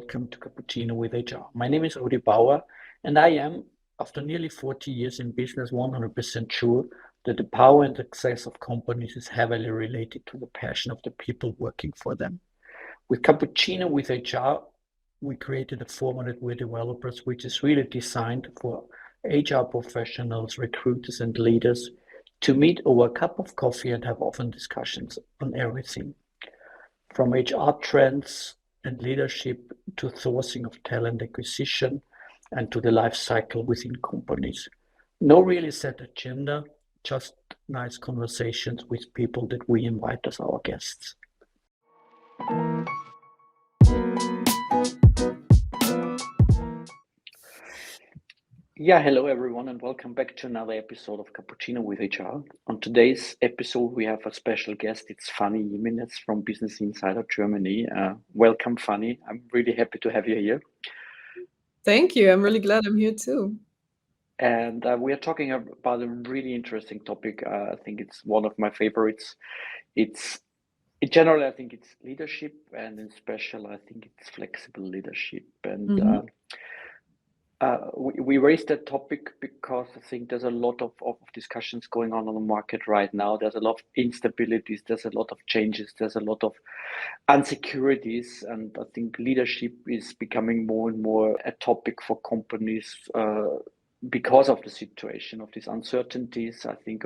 welcome to Cappuccino with HR. My name is Rudi Bauer, and I am, after nearly 40 years in business, 100% sure that the power and success of companies is heavily related to the passion of the people working for them. With Cappuccino with HR, we created a format at WeAreDevelopers, which is really designed for HR professionals, recruiters, and leaders to meet over a cup of coffee and have often discussions on everything from HR trends and leadership to sourcing of talent acquisition and to the life cycle within companies. No really set agenda, just nice conversations with people that we invite as our guests. Yeah, hello everyone, and welcome back to another episode of Cappuccino with HR. On today's episode, we have a special guest. It's Fanny Jimenez from Business Insider Germany. Welcome, Fanny. I'm really happy to have you here. Thank you. I'm really glad I'm here too. And we are talking about a really interesting topic. I think it's one of my favorites. It's in general, I think it's leadership, and in special, I think it's flexible leadership. And we raised that topic because I think there's a lot of discussions going on the market right now. There's a lot of instabilities, there's a lot of changes, there's a lot of insecurities, and I think leadership is becoming more and more a topic for companies because of the situation of these uncertainties. I think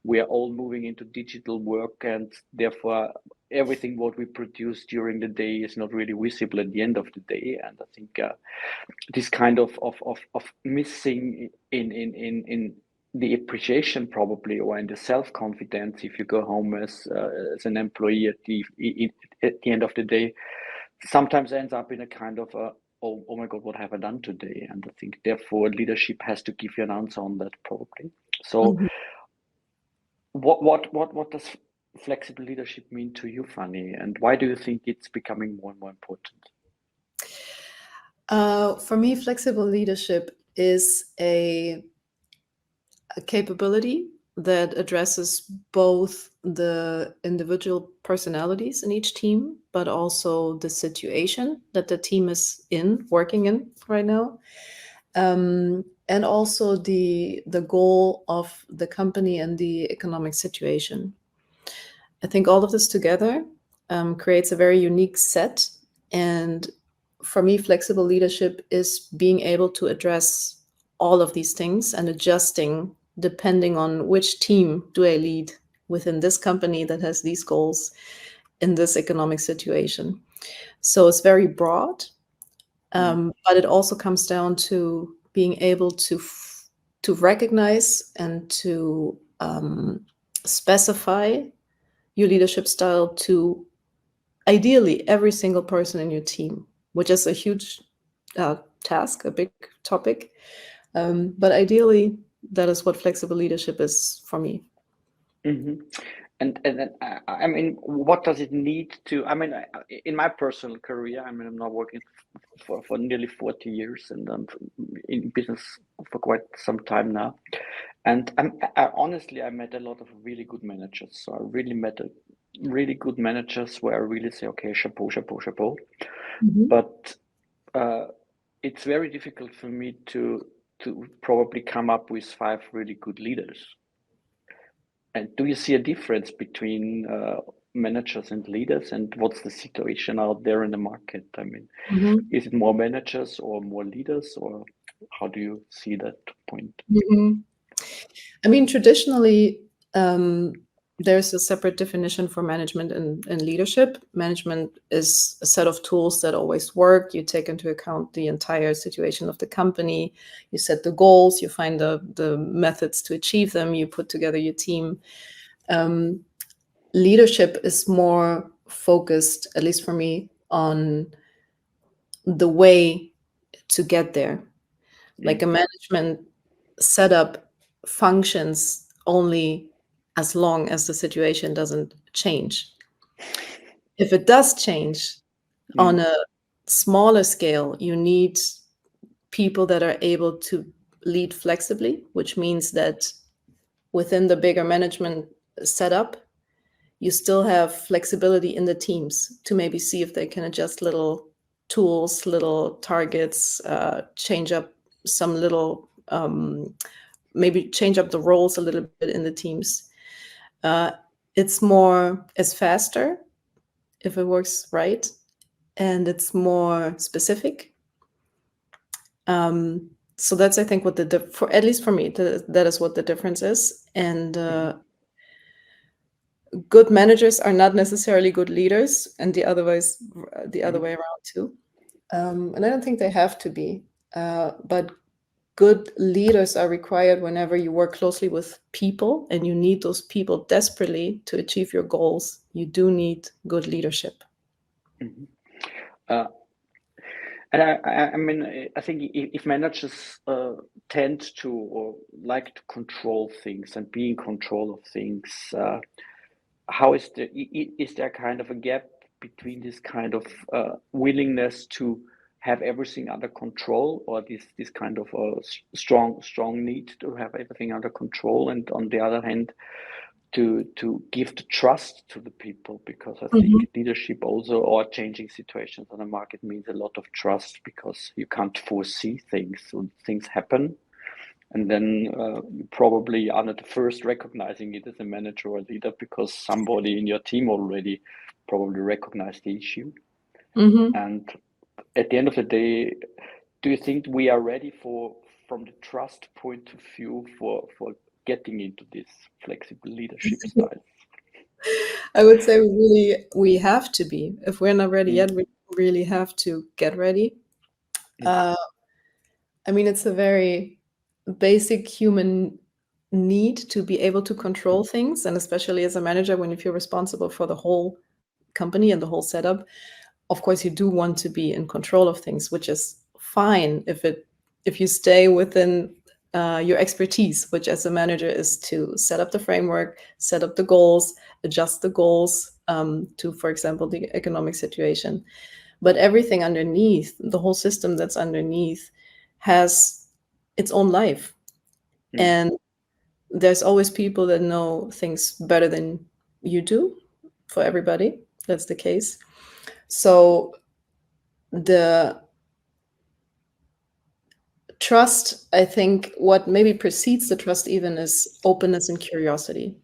we are all moving into digital work, and therefore everything what we produce during the day is not really visible at the end of the day. And I think this kind of missing in the appreciation probably, or in the self-confidence, if you go home as an employee at the end of the day, sometimes ends up in a kind of oh my God, what have I done today? And I think therefore leadership has to give you an answer on that probably. So what does flexible leadership mean to you, Fanny? And why do you think it's becoming more and more important? For me, flexible leadership is a capability that addresses both the individual personalities in each team, but also the situation that the team is working in right now. And also the goal of the company and the economic situation. I think all of this together creates a very unique set. And for me, flexible leadership is being able to address all of these things and adjusting depending on which team do I lead within this company that has these goals in this economic situation. So it's very broad, but it also comes down to being able to recognize and to specify your leadership style to ideally every single person in your team, which is a huge task, a big topic. But ideally, that is what flexible leadership is for me. Mm-hmm. And I mean, what does it need to? I mean, in my personal career, I mean, I'm now working for nearly 40 years, and I'm in business for quite some time now. And honestly, I met a lot of really good managers. So I really met really good managers where I really say, okay, chapeau, chapeau, chapeau. But it's very difficult for me to probably come up with 5 really good leaders. And do you see a difference between managers and leaders, and what's the situation out there in the market? I mean, is it more managers or more leaders, or how do you see that point? I mean, traditionally, there's a separate definition for management and leadership. Management is a set of tools that always work. You take into account the entire situation of the company. You set the goals. You find the methods to achieve them. You put together your team. Leadership is more focused, at least for me, on the way to get there. Like a management setup functions only as long as the situation doesn't change. If it does change on a smaller scale, you need people that are able to lead flexibly, which means that within the bigger management setup, you still have flexibility in the teams to maybe see if they can adjust little tools, little targets, change up some little, maybe change up the roles a little bit in the teams. It's faster if it works right, and it's more specific. So that's, I think, what for at least for me, that is what the difference is. And good managers are not necessarily good leaders, and the other way around too. And I don't think they have to be, but good leaders are required whenever you work closely with people and you need those people desperately to achieve your goals. You do need good leadership. And I mean, I think if managers tend to or like to control things and be in control of things, how is there kind of a gap between this kind of willingness to have everything under control, or this kind of strong need to have everything under control, and on the other hand, to give the trust to the people, because I think leadership also, or changing situations on the market, means a lot of trust, because you can't foresee things. So things happen, and then you probably are not the first recognizing it as a manager or a leader, because somebody in your team already probably recognized the issue. And at the end of the day, do you think we are ready from the trust point of view for getting into this flexible leadership style? I would say we have to be. If we're not ready yet, we really have to get ready. I mean, it's a very basic human need to be able to control things, and especially as a manager, when you feel responsible for the whole company and the whole setup, of course you do want to be in control of things, which is fine if you stay within your expertise, which as a manager is to set up the framework, set up the goals, adjust the goals to, for example, the economic situation. But everything underneath, the whole system that's underneath, has its own life. And there's always people that know things better than you do. For everybody, that's the case. So the trust, I think what maybe precedes the trust even is openness and curiosity.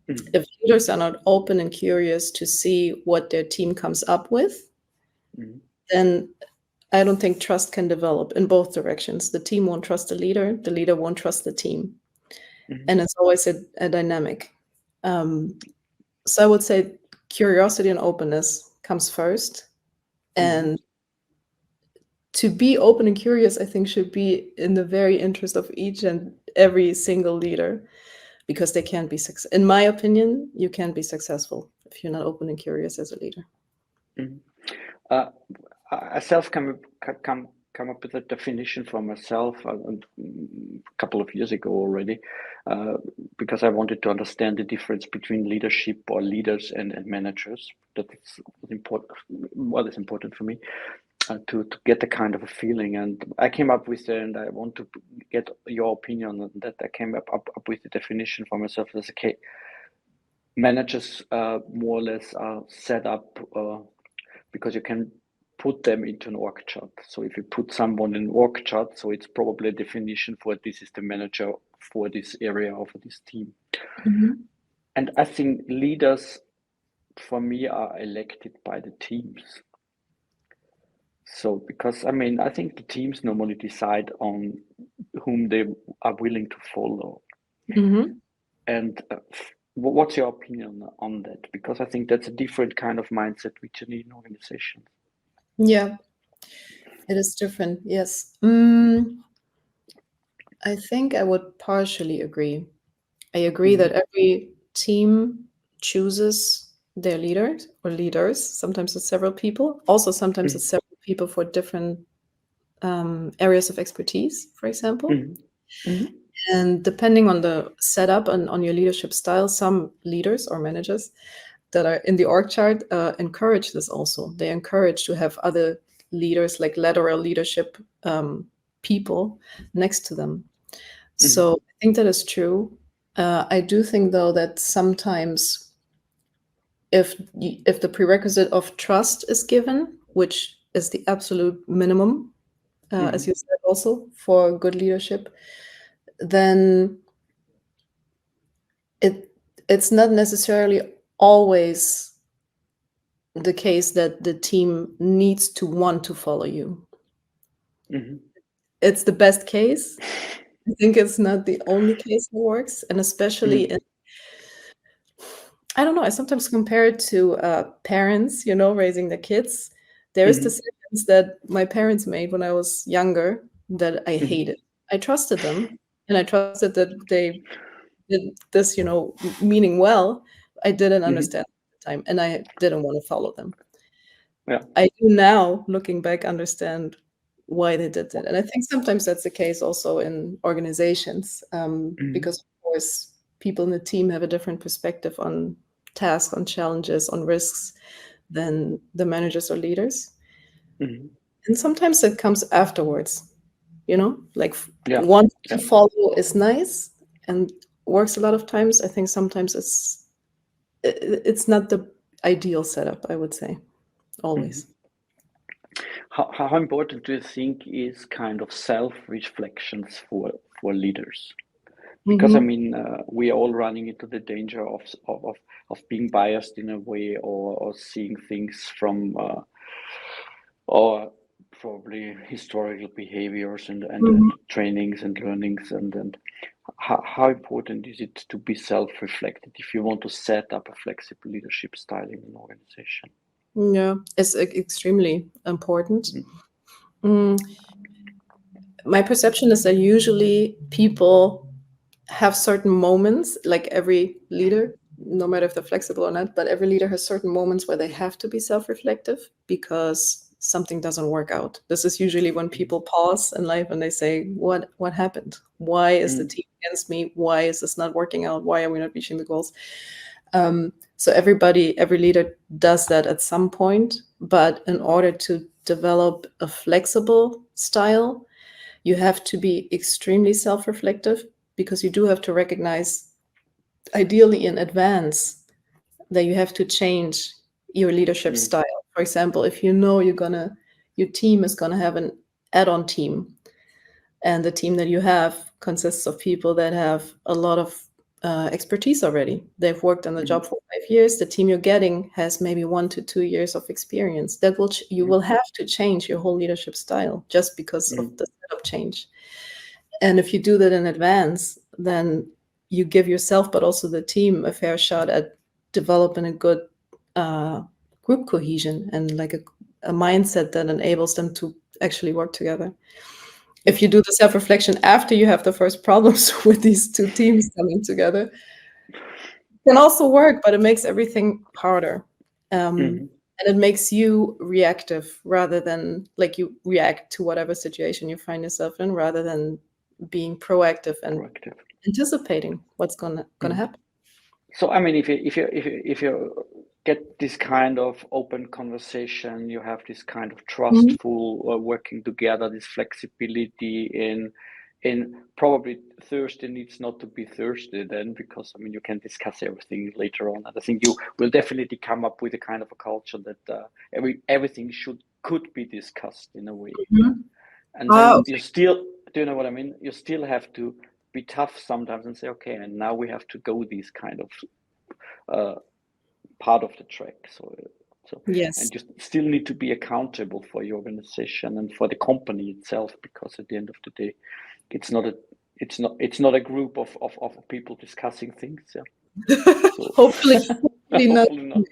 If leaders are not open and curious to see what their team comes up with, then I don't think trust can develop in both directions. The team won't trust the leader won't trust the team. And it's always a dynamic. So I would say curiosity and openness comes first. And to be open and curious, I think, should be in the very interest of each and every single leader, because they can't be successful. In my opinion, you can't be successful if you're not open and curious as a leader. I self come up with a definition for myself a couple of years ago already, because I wanted to understand the difference between leadership or leaders and managers. That is important. What is important for me. To get the kind of a feeling, and I came up with and I want to get your opinion on that. I came up with the definition for myself as okay, managers more or less are set up because you can put them into an org chart. So if you put someone in an org chart, so it's probably a definition for this is the manager for this area or for this team. And I think leaders, for me, are elected by the teams. So, because I mean, I think the teams normally decide on whom they are willing to follow. And what's your opinion on that? Because I think that's a different kind of mindset which you need in organizations. Yeah, it is different. Yes. I think I would partially agree. I agree that every team chooses their leaders or leaders. Sometimes it's several people. Also, sometimes it's several people for different areas of expertise, for example. And depending on the setup and on your leadership style, some leaders or managers that are in the org chart encourage this also. They encourage to have other leaders, like lateral leadership people next to them. So I think that is true. I do think, though, that sometimes if the prerequisite of trust is given, which is the absolute minimum, as Mm-hmm. you said, also for good leadership, then it's not necessarily always the case that the team needs to want to follow you. Mm-hmm. It's the best case. I think it's not the only case that works, and especially in, I don't know, I sometimes compare it to parents, raising their kids. There's Mm-hmm. decisions that my parents made when I was younger that I Mm-hmm. hated. I trusted them, and I trusted that they did this, meaning well. I didn't Mm-hmm. understand at the time, and I didn't want to follow them. Yeah. I do now, looking back, understand why they did that. And I think sometimes that's the case also in organizations, Mm-hmm. because, of course, people in the team have a different perspective on tasks, on challenges, on risks than the managers or leaders. Mm-hmm. And sometimes it comes afterwards, like Yeah. want to Yeah. follow is nice and works a lot of times. I think sometimes it's not the ideal setup, I would say, Mm-hmm. always. How important do you think is kind of self-reflections for leaders? Because I Hmm. mean, we are all running into the danger of being biased in a way, or seeing things from or probably historical behaviors and trainings and learnings, and how important is it to be self-reflected if you want to set up a flexible leadership style in an organization? Yeah, it's extremely important. Mm, my perception is that usually people have certain moments, like every leader, no matter if they're flexible or not, but every leader has certain moments where they have to be self-reflective because something doesn't work out. This is usually when people pause in life and they say, what happened? Why is the Mm, team against me? Why is this not working out? Why are we not reaching the goals? So every leader does that at some point, but in order to develop a flexible style, you have to be extremely self-reflective because you do have to recognize, ideally in advance, that you have to change your leadership mm, style. For example, if you know your team is gonna have an add-on team, and the team that you have consists of people that have a lot of expertise already. They've worked on the mm, job for 5 years. The team you're getting has maybe 1 to 2 years of experience. That you mm, will have to change your whole leadership style just because of mm, the setup change. And if you do that in advance, then you give yourself, but also the team, a fair shot at developing a good uh, group cohesion and like a mindset that enables them to actually work together. If you do the self-reflection after you have the first problems with these two teams coming together, it can also work, but it makes everything harder. mm. And it makes you reactive rather than like you react to whatever situation you find yourself in, rather than being proactive and Proactive. anticipating what's gonna Mm. happen. So I mean, if you get this kind of open conversation, you have this kind of Mhm. trustful working together, this flexibility in probably Thursday needs not to be Thursday then, because I mean you can discuss everything later on, and I think you will definitely come up with a kind of a culture that everything could be discussed in a way. Mhm. And Ah, then you okay. still, do you know what I mean? You still have to be tough sometimes and say, okay, and now we have to go these kind of uh, part of the track. Yes. And you still need to be accountable for your organization and for the company itself, because at the end of the day, it's not a, it's not a group of people discussing things. Yeah. So Hopefully not. hopefully not.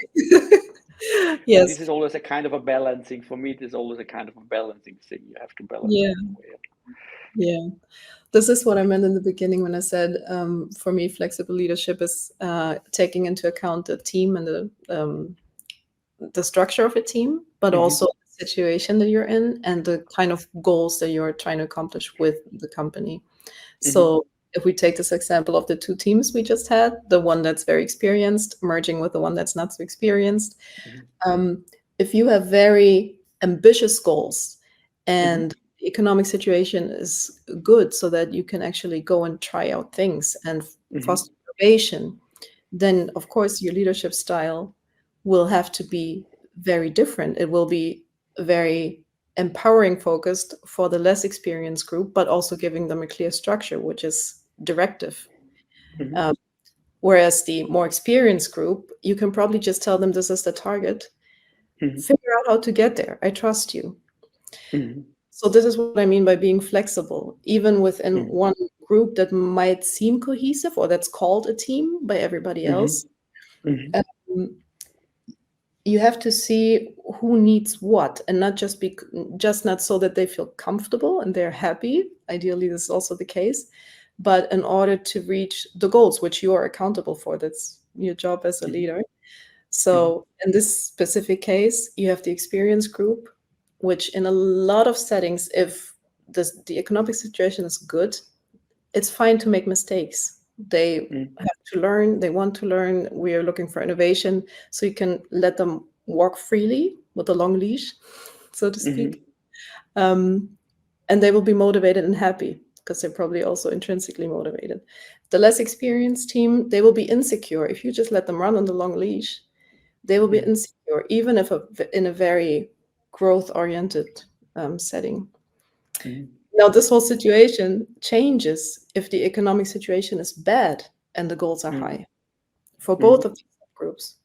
So this Yes. is always a kind of a balancing for me. It is always a kind of a balancing thing. You have to balance Yeah. it in a way. Yeah. This is what I meant in the beginning when I said, for me, flexible leadership is taking into account the team and the structure of a team, but Hmm. also the situation that you're in and the kind of goals that you're trying to accomplish with the company. Hmm. So if we take this example of the two teams we just had, the one that's very experienced merging with the one that's not so experienced, Hmm. um, if you have very ambitious goals Hmm. and the economic situation is good so that you can actually go and try out things and Hmm. foster innovation, then of course your leadership style will have to be very different. It will be very empowering focused for the less experienced group, but also giving them a clear structure, which is directive. Mhm. Whereas the more experienced group, you can probably just tell them this is the target, Mhm. figure out how to get there. I trust you. Mhm. So this is what I mean by being flexible. Even within Mhm. one group that might seem cohesive or that's called a team by everybody else, Mhm. Mhm. um, you have to see who needs what, and not just not so that they feel comfortable and they're happy. Ideally, this is also the case, but in order to reach the goals which you are accountable for. That's your job as a Mhm. leader. Mhm. So in this specific case, you have the experience group, which in a lot of settings, if the economic situation is good, it's fine to make mistakes. They Mhm. have to learn, they want to learn. We are looking for innovation, so you can let them walk freely with a long leash, so to Mhm. speak. Um, and they will be motivated and happy because they're probably also intrinsically motivated. The less experienced team, they will be insecure. If you just let them run on the long leash, they will be Mhm. insecure, even if in a very growth-oriented setting. Mhm. Now, this whole situation changes if the economic situation is bad and the goals are Mhm. high for both Mhm. of these groups,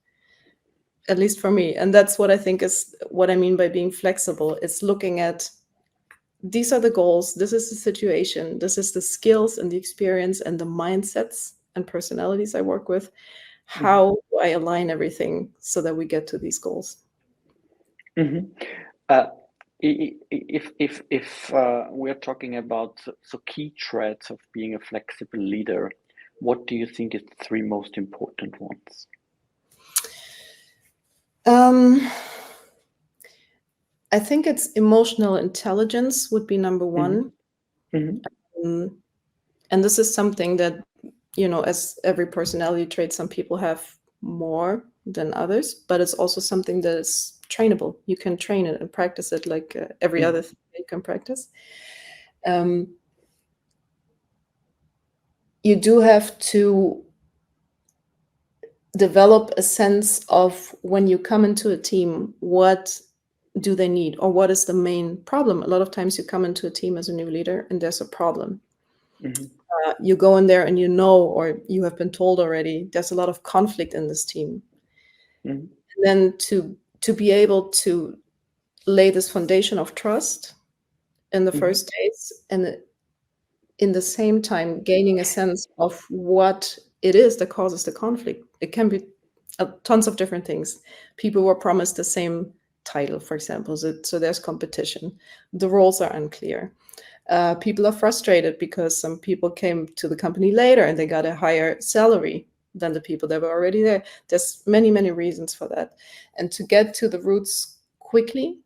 at least for me. And that's what I think is what I mean by being flexible. It's looking at these are the goals, this is the situation, this is the skills and the experience and the mindsets and personalities I work with. Mhm. How do I align everything so that we get to these goals? Mhm. Uh, if we're talking about so key traits of being a flexible leader, what do you think is the three most important ones? Um, I think it's emotional intelligence would be number Mhm. one. Mhm. Um, and this is something that, as every personality trait, some people have more than others, but it's also something that is trainable. You can train it and practice it like every other Mhm. thing you can practice. Um, you do have to develop a sense of when you come into a team, what do they need or what is the main problem? A lot of times you come into a team as a new leader and there's a problem. Mhm. You go in there and or you have been told already, there's a lot of conflict in this team. Mhm. And then to be able to lay this foundation of trust in the Mhm. first days, and in the same time gaining a sense of what it is that causes the conflict. It can be tons of different things. People were promised the same title, for example, so there's competition. The roles are unclear. People are frustrated because some people came to the company later and they got a higher salary than the people that were already there. There's many, many reasons for that. And to get to the roots quickly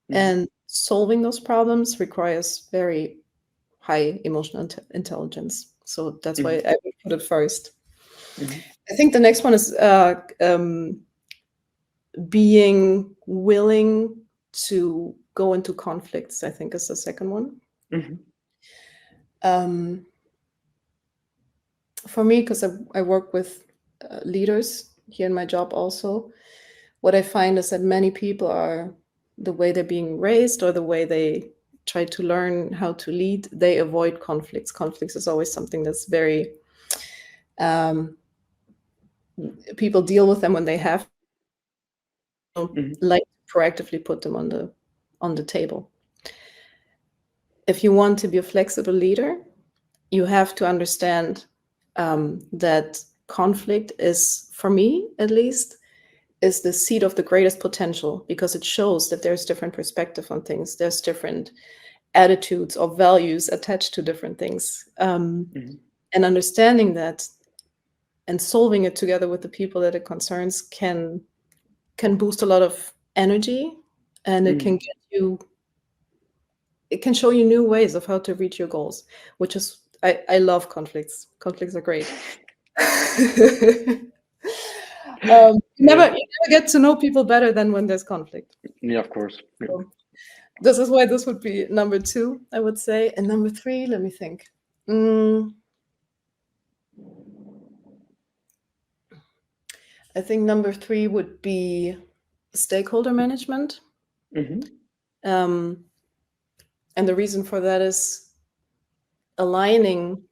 Mhm. and solving those problems requires very high emotional intelligence. So that's why Mhm. I would put it first. Mhm. I think the next one is being willing to go into conflicts, I think is the second one. Mhm. Um, for me, because I work with leaders here in my job also, what I find is that many people are the way they're being raised or the way they try to learn how to lead, they avoid conflicts. Conflicts is always something that's very, um, people deal with them when they have Mhm. like to proactively put them on the table. If you want to be a flexible leader, you have to understand that conflict is, for me at least, is the seed of the greatest potential because it shows that there's different perspective on things. There's different attitudes or values attached to different things. Mhm. And understanding that and solving it together with the people that it concerns can boost a lot of energy, and Mhm. it can show you new ways of how to reach your goals, which is I love conflicts. Conflicts are great. Yeah. You never get to know people better than when there's conflict. Yeah, of course. Yeah. So this is why this would be number two, I would say. And number three, let me think. Mm, I think number three would be stakeholder management. And the reason for that is aligning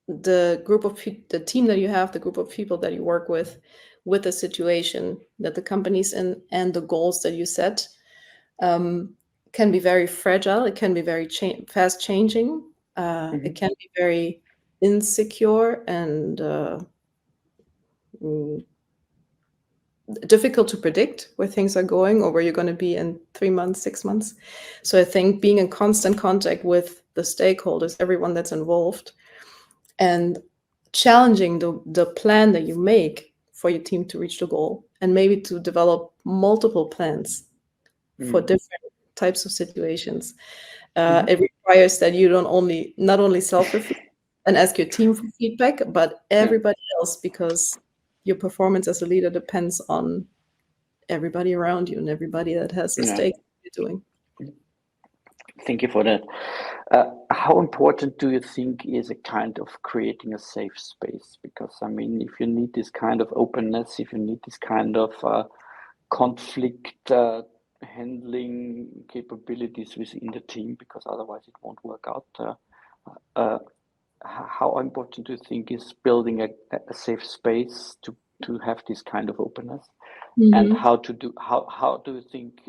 the team that you have, the group of people that you work with the situation that the company's in and the goals that you set. Can be very fragile. It can be very fast changing. It can be very insecure and difficult to predict where things are going or where you're going to be in 3 months, 6 months. So I think being in constant contact with the stakeholders, everyone that's involved, and challenging the plan that you make for your team to reach the goal, and maybe to develop multiple plans for different types of situations. It requires that you not only self-reflect and ask your team for feedback, but everybody else, because your performance as a leader depends on everybody around you and everybody that has a stake in what you're doing. Thank you for that. How important do you think is a kind of creating a safe space? Because I mean, if you need this kind of openness, if you need this kind of conflict handling capabilities within the team, because otherwise it won't work out. How important do you think is building a safe space to have this kind of openness? And how do you think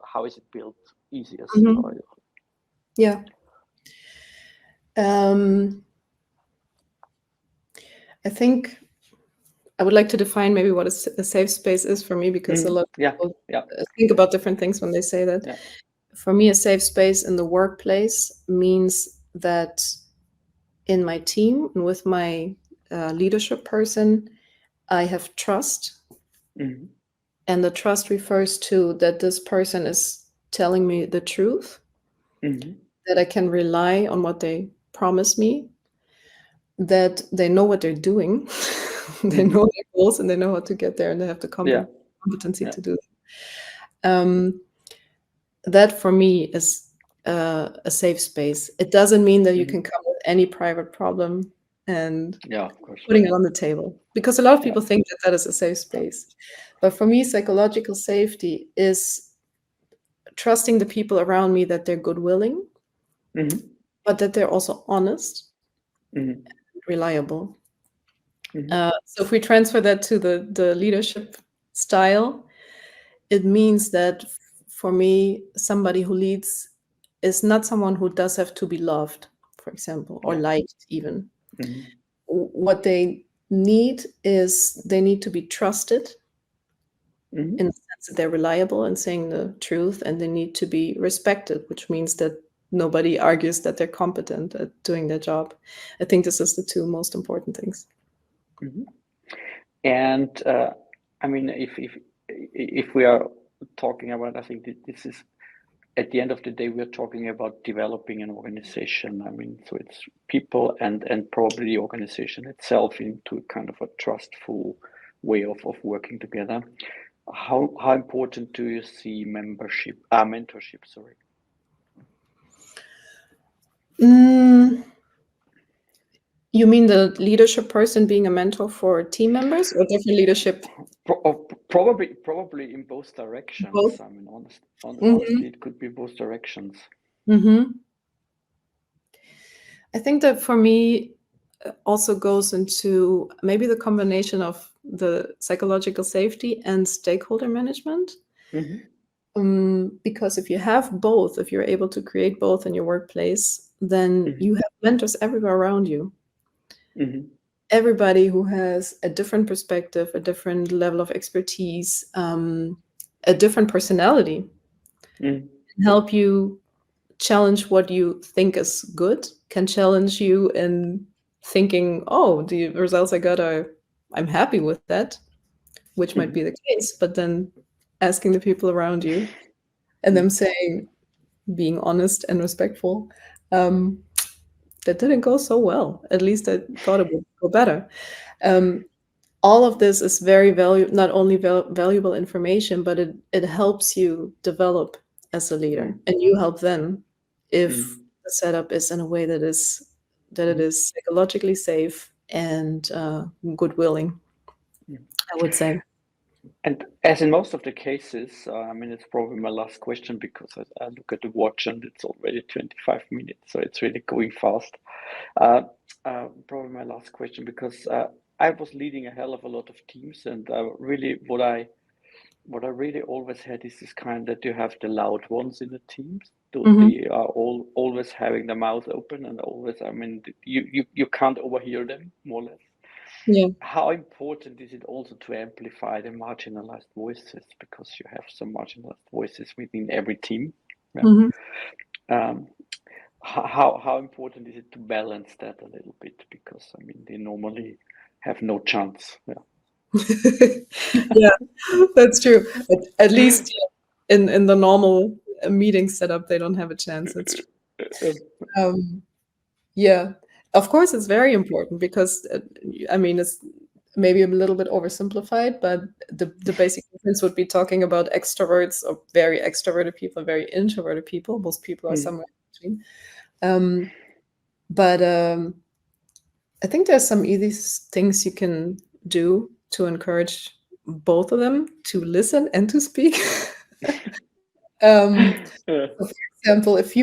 how is it built easiest? Yeah. I think I would like to define maybe what a safe space is for me, because a lot of people think about different things when they say that. For me, a safe space in the workplace means that in my team and with my leadership person, I have trust. And the trust refers to that this person is telling me the truth, that I can rely on what they promise me, that they know what they're doing, they know their goals and they know how to get there, and they have the competency to do that. That for me is a safe space. It doesn't mean that you can come with any private problem and putting it on the table, because a lot of people think that that is a safe space. But for me, psychological safety is trusting the people around me that they're good-willing, but that they're also honest, and reliable. So if we transfer that to the leadership style, it means that for me, somebody who leads is not someone who does have to be loved, for example, or liked even. What they need is they need to be trusted in the sense that they're reliable and saying the truth, and they need to be respected, which means that nobody argues that they're competent at doing their job. I think this is the two most important things. And I mean, if we are talking about, I think this is, at the end of the day, we're talking about developing an organization. I mean, so it's people and probably the organization itself into kind of a trustful way of working together. How important do you see mentorship? Sorry. You mean the leadership person being a mentor for team members, or different leadership? Probably in both directions. Both? I mean, honestly, it could be both directions. I think that for me also goes into maybe the combination of the psychological safety and stakeholder management. Because if you have both, if you're able to create both in your workplace, then you have mentors everywhere around you. Everybody who has a different perspective, a different level of expertise, a different personality, can help you challenge what you think is good, can challenge you in thinking, oh, the results I got I'm happy with that, which might be the case, but then asking the people around you and them saying, being honest and respectful, that didn't go so well. At least I thought it would go better. All of this is very not only valuable information, but it helps you develop as a leader, and you help them if the setup is in a way that it is psychologically safe and good-willing, I would say. And as in most of the cases, I mean, it's probably my last question because I look at the watch and it's already 25 minutes, so it's really going fast. Probably my last question because I was leading a hell of a lot of teams, and really what I really always had is this kind that you have the loud ones in the teams. They are always having the mouth open and always, I mean, you can't overhear them, more or less. Yeah. How important is it also to amplify the marginalized voices, because you have some marginalized voices within every team? Yeah. Um, how important is it to balance that a little bit? Because I mean, they normally have no chance. Yeah. Yeah, that's true. At least in the normal meeting setup, they don't have a chance. That's true. Yeah, of course, it's very important because I mean, it's maybe a little bit oversimplified, but the basic difference would be talking about extroverts or very extroverted people and very introverted people. Most people are somewhere in between. But I think there's some easy things you can do to encourage both of them to listen and to speak. For example, if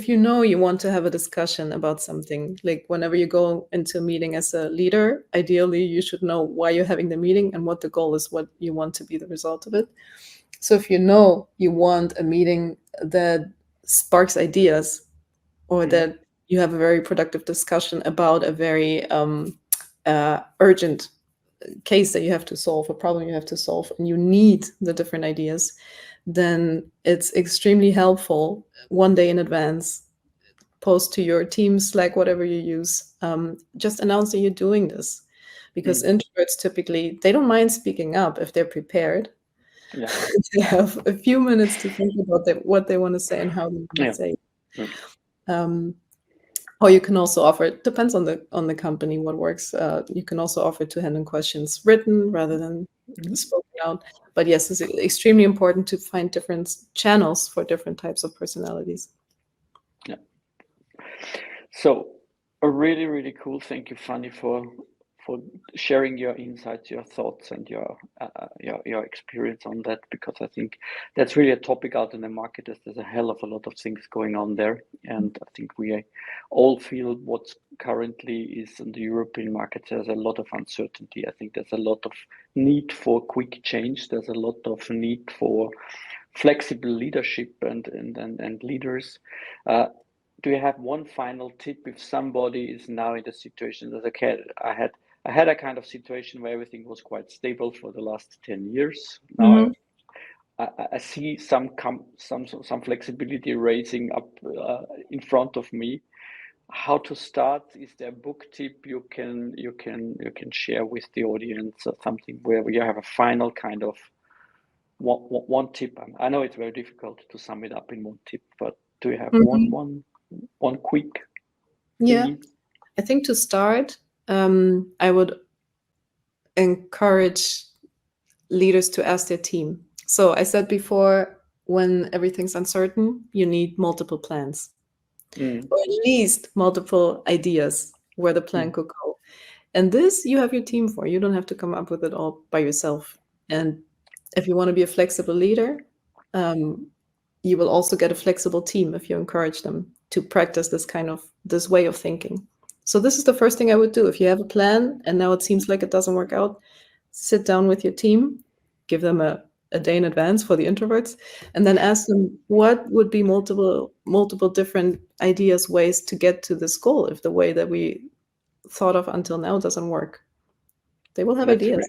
you know you want to have a discussion about something, like whenever you go into a meeting as a leader, ideally you should know why you're having the meeting and what the goal is, what you want to be the result of it. So if you know you want a meeting that sparks ideas, or that you have a very productive discussion about a very urgent case that you have to solve, a problem you have to solve, and you need the different ideas, then it's extremely helpful one day in advance, post to your team Slack, whatever you use, just announce that you're doing this, because introverts typically, they don't mind speaking up if they're prepared. Yeah. They have a few minutes to think about what they want to say and how they want to say it. Or you can also offer, it depends on the company what works. You can also offer to handle questions written rather than spoken out. But yes, it's extremely important to find different channels for different types of personalities. Yeah. So a really, really cool. Thank you, Fanny, for sharing your insights, your thoughts, and your experience on that, because I think that's really a topic out in the market. As there's a hell of a lot of things going on there, and I think we all feel what's currently is in the European market. There's a lot of uncertainty. I think there's a lot of need for quick change. There's a lot of need for flexible leadership and leaders. Do you have one final tip if somebody is now in the situation that, okay, I had a kind of situation where everything was quite stable for the last 10 years. Now I see some flexibility raising up in front of me. How to start? Is there a book tip you can share with the audience, or something where you have a final kind of one tip? I know it's very difficult to sum it up in one tip, but do you have one quick? Yeah, I think to start, I would encourage leaders to ask their team. So I said before, when everything's uncertain, you need multiple plans, or at least multiple ideas where the plan could go. And this you have your team for. You don't have to come up with it all by yourself. And if you want to be a flexible leader, you will also get a flexible team if you encourage them to practice this way of thinking. So this is the first thing I would do. If you have a plan and now it seems like it doesn't work out, sit down with your team, give them a day in advance for the introverts, and then ask them what would be multiple different ideas, ways to get to this goal if the way that we thought of until now doesn't work. They will have ideas.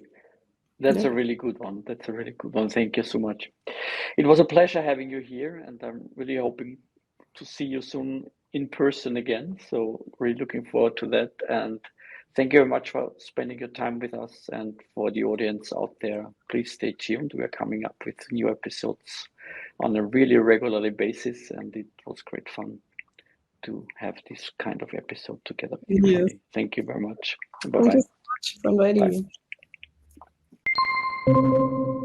That's a really good one. That's a really good one. Thank you so much. It was a pleasure having you here, and I'm really hoping to see you soon in person again. So really looking forward to that. And thank you very much for spending your time with us. And for the audience out there, please stay tuned. We are coming up with new episodes on a really regularly basis, and it was great fun to have this kind of episode together with you, Fanny. Thank you very much. Bye-bye. Thank you so much for inviting me.